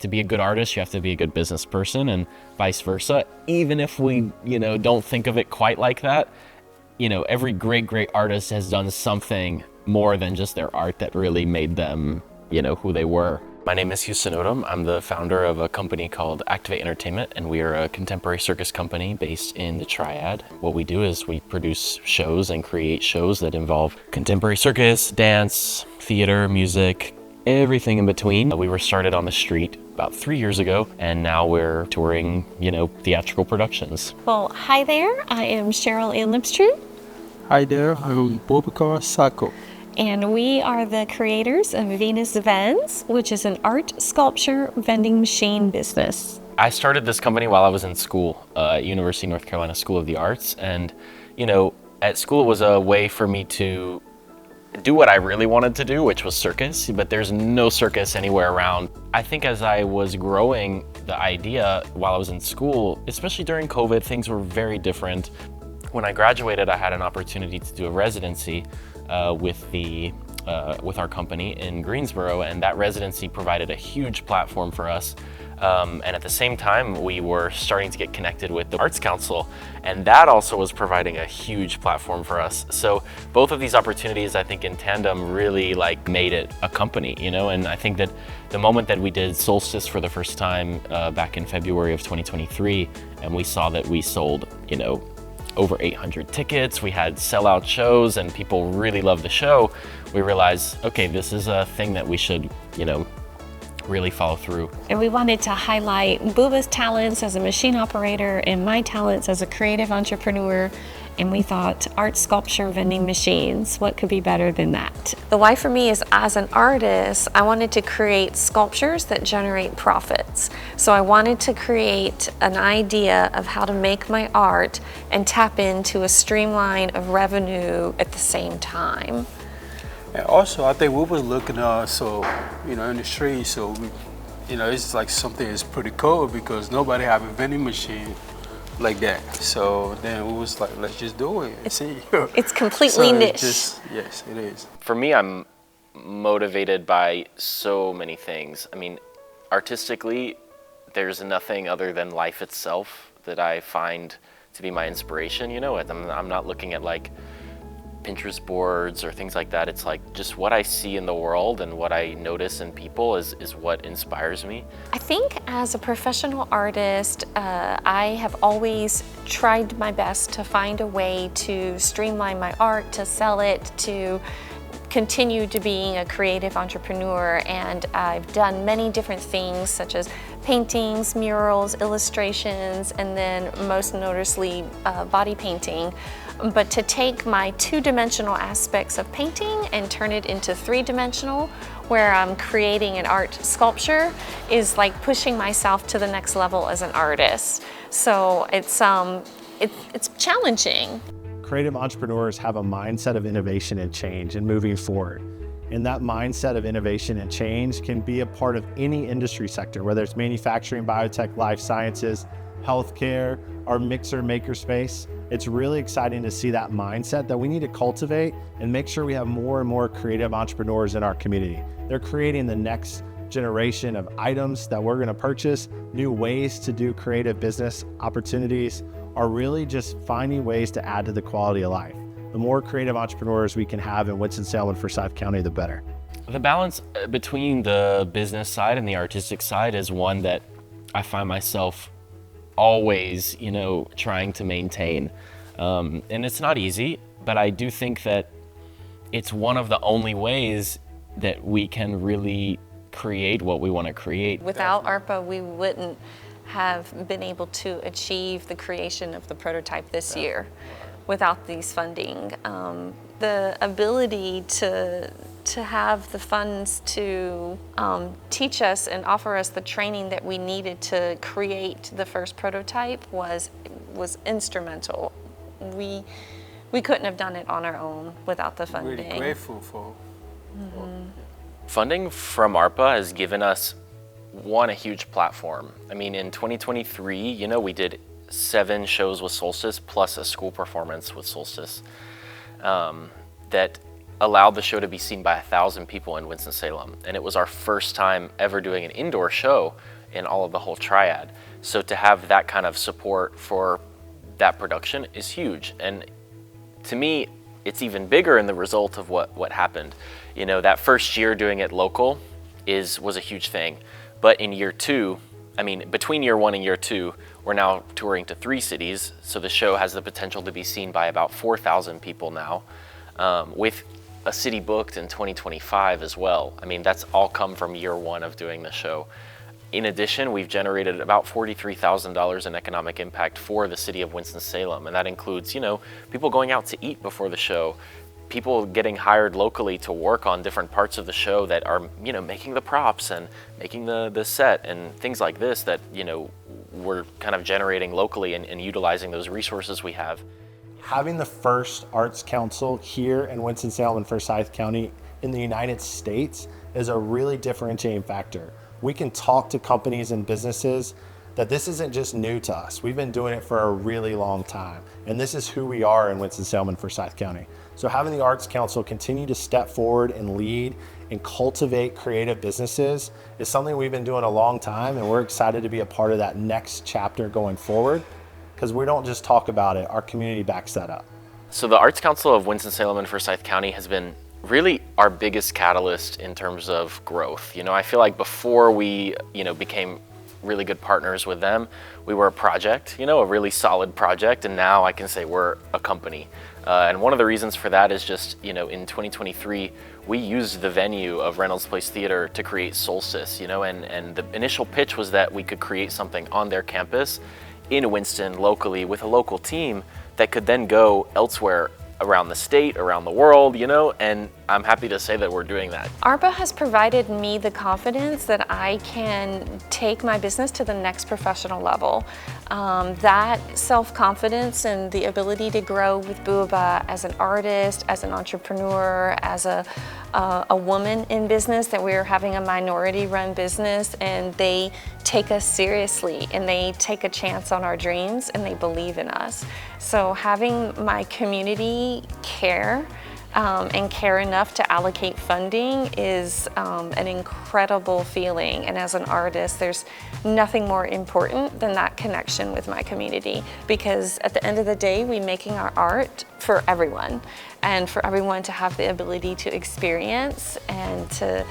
to be a good artist, you have to be a good business person, and vice versa. Even if we, don't think of it quite like that, every great artist has done something more than just their art that really made them, who they were. My name is Odum. I'm the founder of a company called Activate Entertainment, and we are a contemporary circus company based in the Triad. What we do is we produce shows and create shows that involve contemporary circus, dance, theater, music, everything in between. We were started on the street about 3 years ago, and now we're touring, theatrical productions. Well, hi there. I am Cheryl in Lipstreu. Hi there, I'm Boubacar, Sacko. And we are the creators of Venuz, which is an art sculpture vending machine business. I started this company while I was in school, at University of North Carolina School of the Arts. And, at school it was a way for me to do what I really wanted to do, which was circus, but there's no circus anywhere around. I think as I was growing the idea while I was in school, especially during COVID, things were very different. When I graduated, I had an opportunity to do a residency with our company in Greensboro, and that residency provided a huge platform for us. And at the same time, we were starting to get connected with the Arts Council, and that also was providing a huge platform for us. So both of these opportunities, I think in tandem, really made it a company, and I think that the moment that we did Solstice for the first time back in February of 2023, and we saw that we sold, over 800 tickets, we had sellout shows, and people really loved the show, we realized, okay, this is a thing that we should, really follow through. And we wanted to highlight Booba's talents as a machine operator and my talents as a creative entrepreneur. And we thought art sculpture vending machines, what could be better than that? The why for me is, as an artist, I wanted to create sculptures that generate profits. So I wanted to create an idea of how to make my art and tap into a streamline of revenue at the same time. And also, I think we were looking, in the street, so we, it's like something that's pretty cool because nobody have a vending machine like that. So then we was like, let's just do it. It's completely niche. Yes, it is. For me, I'm motivated by so many things. I mean, artistically, there's nothing other than life itself that I find to be my inspiration. I'm not looking at Pinterest boards or things like that. It's just what I see in the world and what I notice in people is what inspires me. I think as a professional artist, I have always tried my best to find a way to streamline my art, to sell it, to continue to being a creative entrepreneur. And I've done many different things such as paintings, murals, illustrations, and then most noticeably body painting. But to take my two-dimensional aspects of painting and turn it into three-dimensional, where I'm creating an art sculpture, is like pushing myself to the next level as an artist. So it's challenging. Creative entrepreneurs have a mindset of innovation and change and moving forward. And that mindset of innovation and change can be a part of any industry sector, whether it's manufacturing, biotech, life sciences, healthcare, or mixer maker space. It's really exciting to see that mindset that we need to cultivate and make sure we have more and more creative entrepreneurs in our community. They're creating the next generation of items that we're going to purchase, new ways to do creative business opportunities, or really just finding ways to add to the quality of life. The more creative entrepreneurs we can have in Winston-Salem and Forsyth County, the better. The balance between the business side and the artistic side is one that I find myself always, trying to maintain. And it's not easy, but I do think that it's one of the only ways that we can really create what we want to create. Without ARPA, we wouldn't have been able to achieve the creation of the prototype this year without these funding. The ability to have the funds to teach us and offer us the training that we needed to create the first prototype was instrumental. We couldn't have done it on our own without the funding. Really grateful for. Funding from ARPA has given us a huge platform. I mean, in 2023, we did 7 shows with Solstice plus a school performance with Solstice. That allowed the show to be seen by 1,000 people in Winston-Salem. And it was our first time ever doing an indoor show in all of the whole triad. So to have that kind of support for that production is huge. And to me, it's even bigger in the result of what happened. You know, that first year doing it local was a huge thing. But in year two, I mean, between year one and year two, we're now touring to 3 cities. So the show has the potential to be seen by about 4,000 people now, with a city booked in 2025 as well. I mean, that's all come from year one of doing the show. In addition, we've generated about $43,000 in economic impact for the city of Winston-Salem. And that includes, you know, people going out to eat before the show, people getting hired locally to work on different parts of the show that are, you know, making the props and making the set and things like this that, you know, we're kind of generating locally and utilizing those resources we have. Having the first arts council here in Winston-Salem and Forsyth County in the United States is a really differentiating factor. We can talk to companies and businesses that this isn't just new to us. We've been doing it for a really long time. And this is who we are in Winston-Salem and Forsyth County. So having the Arts Council continue to step forward and lead and cultivate creative businesses is something we've been doing a long time, and we're excited to be a part of that next chapter going forward, because we don't just talk about it, our community backs that up. So the Arts Council of Winston-Salem and Forsyth County has been really our biggest catalyst in terms of growth. You know, I feel like before we, you know, became really good partners with them, we were a project, you know, a really solid project, and now I can say we're a company. And one of the reasons for that is just, you know, in 2023, we used the venue of Reynolds Place Theater to create Solstice, you know, and the initial pitch was that we could create something on their campus in Winston locally with a local team that could then go elsewhere around the state, around the world, you know, and I'm happy to say that we're doing that. ARPA has provided me the confidence that I can take my business to the next professional level. That self-confidence and the ability to grow with Boubacar as an artist, as an entrepreneur, as a woman in business, that we're having a minority-run business, and they take us seriously and they take a chance on our dreams and they believe in us. So having my community care and care enough to allocate funding is an incredible feeling. And as an artist, there's nothing more important than that connection with my community, because at the end of the day, we're making our art for everyone, and for everyone to have the ability to experience and to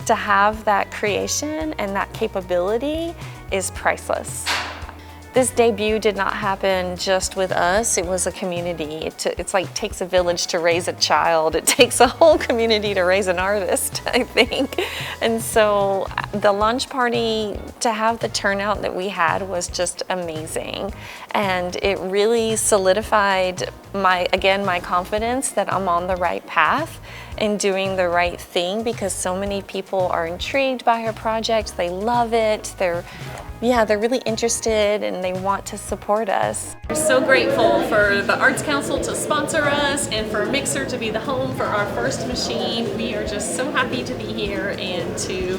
have that creation and that capability is priceless. This debut did not happen just with us, it was a community. It's like takes a village to raise a child. It takes a whole community to raise an artist, I think. And so the lunch party, to have the turnout that we had was just amazing. And it really solidified my confidence that I'm on the right path and doing the right thing, because so many people are intrigued by our project. They love it. They're really interested and they want to support us. We're so grateful for the Arts Council to sponsor us and for Mixer to be the home for our first machine. We are just so happy to be here and to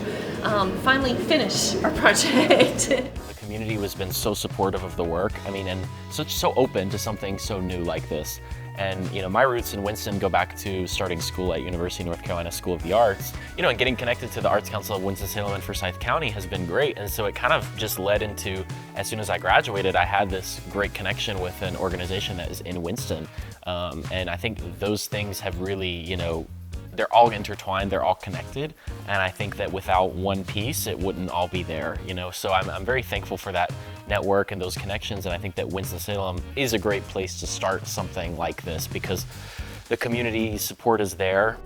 finally finish our project. The community has been so supportive of the work. I mean, and so open to something so new like this. And, you know, my roots in Winston go back to starting school at University of North Carolina School of the Arts. You know, and getting connected to the Arts Council of Winston-Salem and Forsyth County has been great. And so it kind of just led into, as soon as I graduated, I had this great connection with an organization that is in Winston. And I think those things have really, you know, they're all intertwined, they're all connected. And I think that without one piece, it wouldn't all be there, you know? So I'm very thankful for that network and those connections. And I think that Winston-Salem is a great place to start something like this, because the community support is there.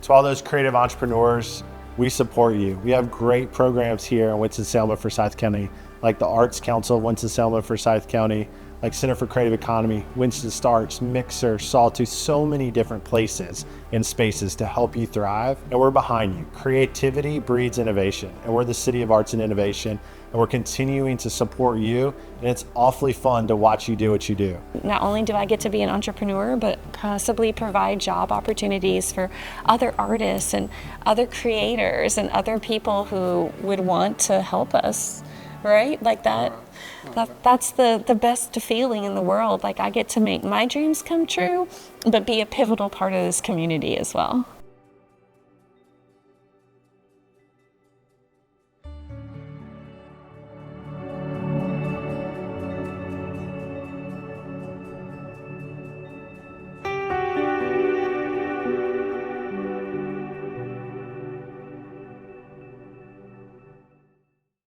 To all those creative entrepreneurs, we support you. We have great programs here in Winston-Salem and Forsyth County, like the Arts Council of Winston-Salem and Forsyth County, like Center for Creative Economy, Winston Starts, Mixer, Sawtooth, so many different places and spaces to help you thrive. And we're behind you. Creativity breeds innovation, and we're the City of Arts and Innovation, and we're continuing to support you, and it's awfully fun to watch you do what you do. Not only do I get to be an entrepreneur, but possibly provide job opportunities for other artists and other creators and other people who would want to help us right? Like that's the best feeling in the world. Like I get to make my dreams come true, but be a pivotal part of this community as well.